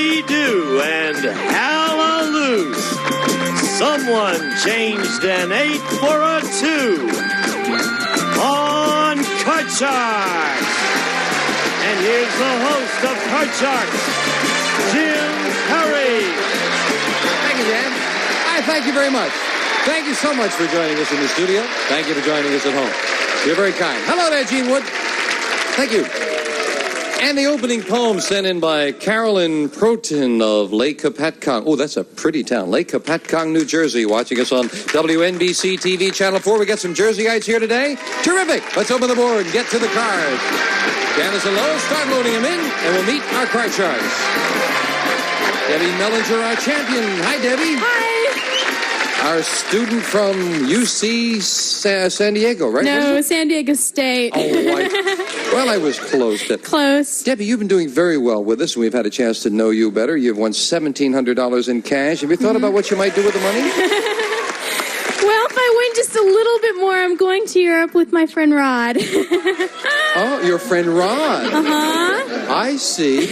Whoop-dee-doo and hallelujah. Someone changed an 8 for a 2 on Card Sharks. And here's the host of Card Sharks, Jim Perry. Thank you, Dan. Thank you very much. Thank you so much for joining us in the studio. Thank you for joining us at home. You're very kind. Hello there, Gene Wood. Thank you. And the opening poem sent in by Carolyn Proten of Lake Hopatcong. Oh, that's a pretty town. Lake Hopatcong, New Jersey, watching us on WNBC TV Channel 4. We got some Jerseyites here today. Terrific. Let's open the board and get to the cards. Janice and Lowe, start loading them in, and we'll meet our card sharks. Debbie Mellinger, our champion. Hi, Debbie. Hi. Our student from UC San Diego, right? No, San Diego State. Well, I was close. Close. Debbie, you've been doing very well with us, and we've had a chance to know you better. You've won $1,700 in cash. Have you thought about what you might do with the money? Well, if I win just a little bit more, I'm going to Europe with my friend Rod. Oh, your friend Rod. Uh-huh. I see.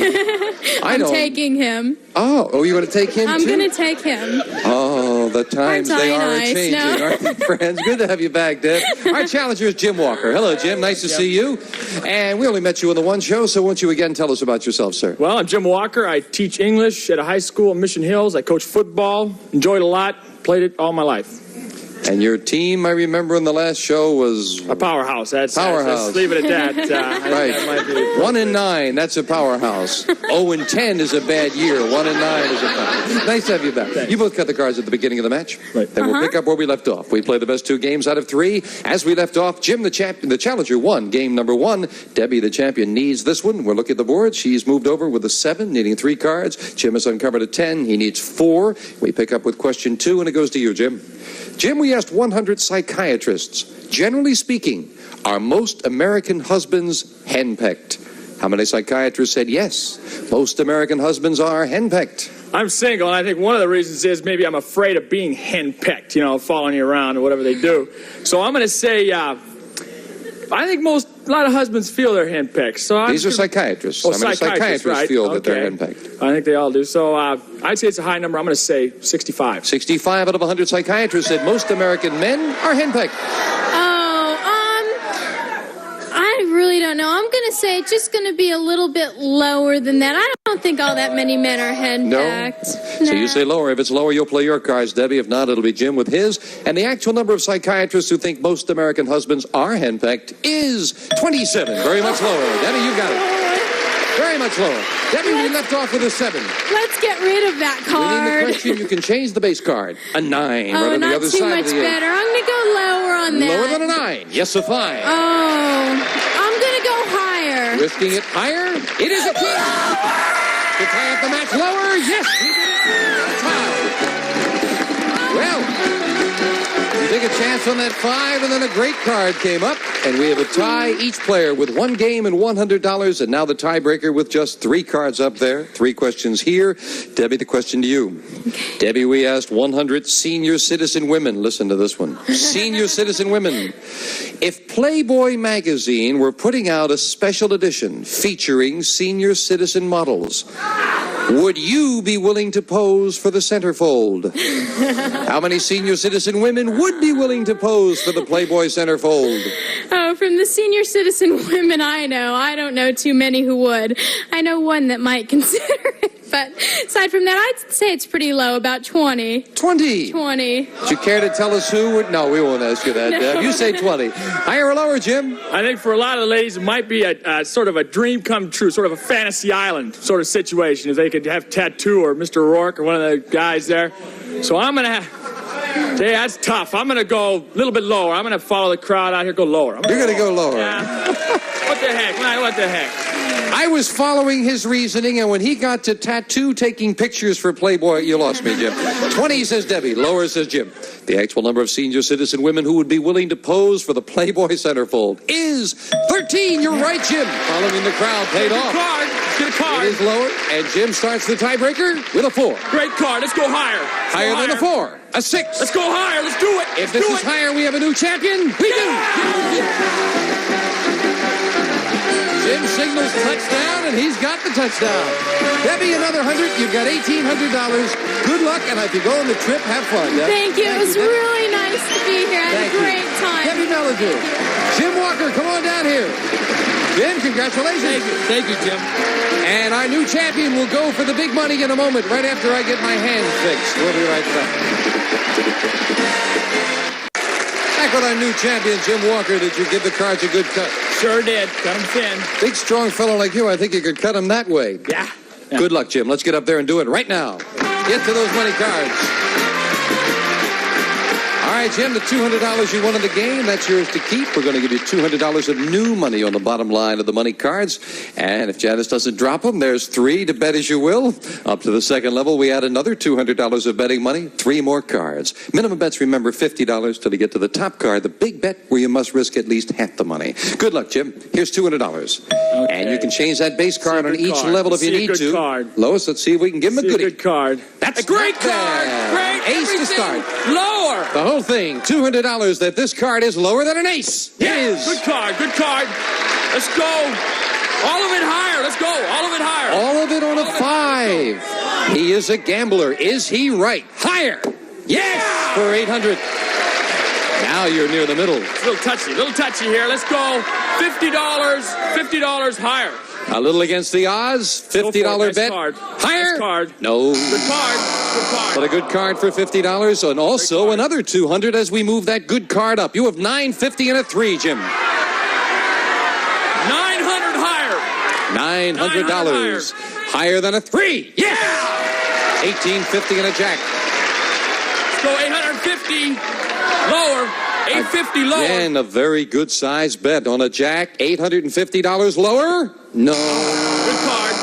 I'm taking him. Oh, you're going to take him too? I'm going to take him. Oh, the times they are changing, no. aren't they, friends? Good to have you back, Deb. Our challenger is Jim Walker. Hello, Jim. Nice to see you. And we only met you in the one show, so won't you again tell us about yourself, sir? Well, I'm Jim Walker. I teach English at a high school in Mission Hills. I coach football. Enjoyed it a lot. Played it all my life. And your team, I remember in the last show, was a powerhouse. Powerhouse. Let's leave it at that. Right. That might be 1-9, that's a powerhouse. 0-10 is a bad year. 1-9 is a powerhouse. Nice to have you back. Thanks. You both cut the cards at the beginning of the match. Right. Then we'll pick up where we left off. We play the best 2 games out of 3. As we left off, Jim, the challenger, won game number 1. Debbie, the champion, needs this one. We're looking at the board. She's moved over with a 7, needing 3 cards. Jim has uncovered a 10. He needs 4. We pick up with question 2, and it goes to you, Jim. Jim, we asked 100 psychiatrists, generally speaking, are most American husbands henpecked? How many psychiatrists said yes? Most American husbands are henpecked. I'm single, and I think one of the reasons is maybe I'm afraid of being henpecked, following you around or whatever they do. So I'm going to say, I think a lot of husbands feel they're henpecked. So these are psychiatrists. Oh, How many psychiatrists right? feel that they're henpecked? I think they all do. So I'd say it's a high number. I'm going to say 65. 65 out of 100 psychiatrists said most American men are henpecked. I really don't know. I'm going to say it's just going to be a little bit lower than that. I don't think all that many men are henpecked. No? So you say lower. If it's lower, you'll play your cards, Debbie. If not, it'll be Jim with his. And the actual number of psychiatrists who think most American husbands are henpecked is 27. Very much lower. Debbie, you got it. Very much lower. Debbie, we left off with a 7. Let's get rid of that card. Within the question, you can change the base card. A 9. Right on the other side not of too the much better. I'm going to go lower on that. Lower than a 9. Yes, a 5. Oh, I'm going to go higher. Risking it higher. It is a king. To tie up the match lower. Yes, he did it. Tie. Well, you take a chance on that 5, and then a great card came up, and we have a tie, each player with 1 game and $100, and now the tiebreaker with just 3 cards up there. 3 questions here. Debbie, the question to you. Okay. Debbie, we asked 100 senior citizen women. Listen to this one. Senior citizen women. If Playboy magazine were putting out a special edition featuring senior citizen models, would you be willing to pose for the centerfold? How many senior citizen women would be willing to pose for the Playboy centerfold? Oh, from the senior citizen women I know, I don't know too many who would. I know one that might consider it. But aside from that, I'd say it's pretty low, about 20. 20? 20. Would you care to tell us who would? No, we won't ask you that, Deb. You say 20. Higher or lower, Jim? I think for a lot of the ladies, it might be a sort of a dream come true, sort of a fantasy island sort of situation. If they could have Tattoo or Mr. Rourke or one of the guys there. So I'm going to have... Yeah, that's tough. I'm going to go a little bit lower. I'm going to follow the crowd out here, go lower. You're going to go lower. What the heck? What the heck? I was following his reasoning, and when he got to Tattoo taking pictures for Playboy, you lost me, Jim. 20, says Debbie. Lower, says Jim. The actual number of senior citizen women who would be willing to pose for the Playboy centerfold is 13. You're right, Jim. Following the crowd paid off. Get a card. It is lower, and Jim starts the tiebreaker with a 4. Great card. Let's go higher. Higher than a 4. A 6. Let's go higher. Let's do it. If this is higher, we have a new champion. We do. Jim signals touchdown, and he's got the touchdown. Debbie, another 100. You've got $1,800. Good luck, and if you go on the trip, have fun. Deb. Thank you. It was really nice to be here. I had Thank a you. great time. Debbie Melledu. Jim Walker, come on down here. Jim, congratulations. Thank you, Jim. And our new champion will go for the big money in a moment, right after I get my hands fixed. We'll be right back. Back with our new champion, Jim Walker. Did you give the cards a good cut? Sure did. Cut him thin. Big, strong fellow like you, I think you could cut him that way. Yeah. Good luck, Jim. Let's get up there and do it right now. Get to those money cards. All right, Jim, the $200 you won in the game, that's yours to keep. We're going to give you $200 of new money on the bottom line of the money cards. And if Janice doesn't drop them, there's 3 to bet as you will. Up to the second level, we add another $200 of betting money, 3 more cards. Minimum bets, remember, $50 till you get to the top card, the big bet where you must risk at least half the money. Good luck, Jim. Here's $200. Okay. And you can change that base card on each level if you need to. Card. Lois, let's see if we can give him a See goodie. good card. That's a great not card. bad. Great. Ace to Everything start. Lower. The whole thing, $200 that this card is lower than an ace. It is. Good card. Good card. Let's go. All of it higher. Let's go. All of it higher. All of it on a 5. He is a gambler. Is he right? Higher. Yes, for 800. Now you're near the middle. It's a little touchy here. Let's go. $50 higher. A little against the odds. $50 Nice bet. card. Higher. Nice card. No. Good card. Good card. But a good card for $50, and also another $200 as we move that good card up. You have $950 and a 3, Jim. 900 higher. $900 higher than a 3. Yeah. $1,850 and a jack. Let's go 850 lower. 850 lower. Again, a very good size bet on a jack. $850 lower? No. Good card.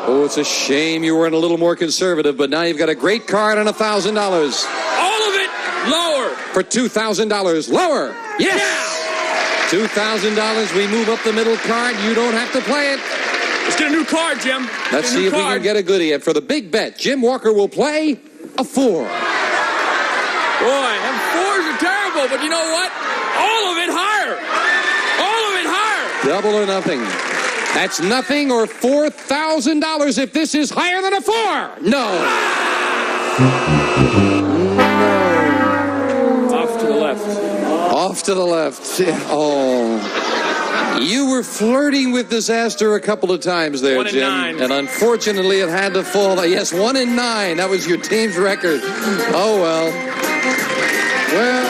Oh, it's a shame you weren't a little more conservative, but now you've got a great card and $1,000. All of it lower. For $2,000 lower. Yes. Yeah. $2,000. We move up the middle card. You don't have to play it. Let's get a new card, Jim. Let's see if we can get a goodie. And for the big bet, Jim Walker will play a 4. Boy, them 4s are terrible, but you know what? All of it higher. All of it higher. Double or nothing. That's nothing or $4,000 if this is higher than a 4. No. Off to the left. Off to the left. Oh. You were flirting with disaster a couple of times there, 1 in Jim. 9. And unfortunately, it had to fall. Yes, 1 in 9. That was your team's record. Oh, well. Well,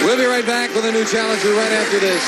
we'll be right back with a new challenger right after this.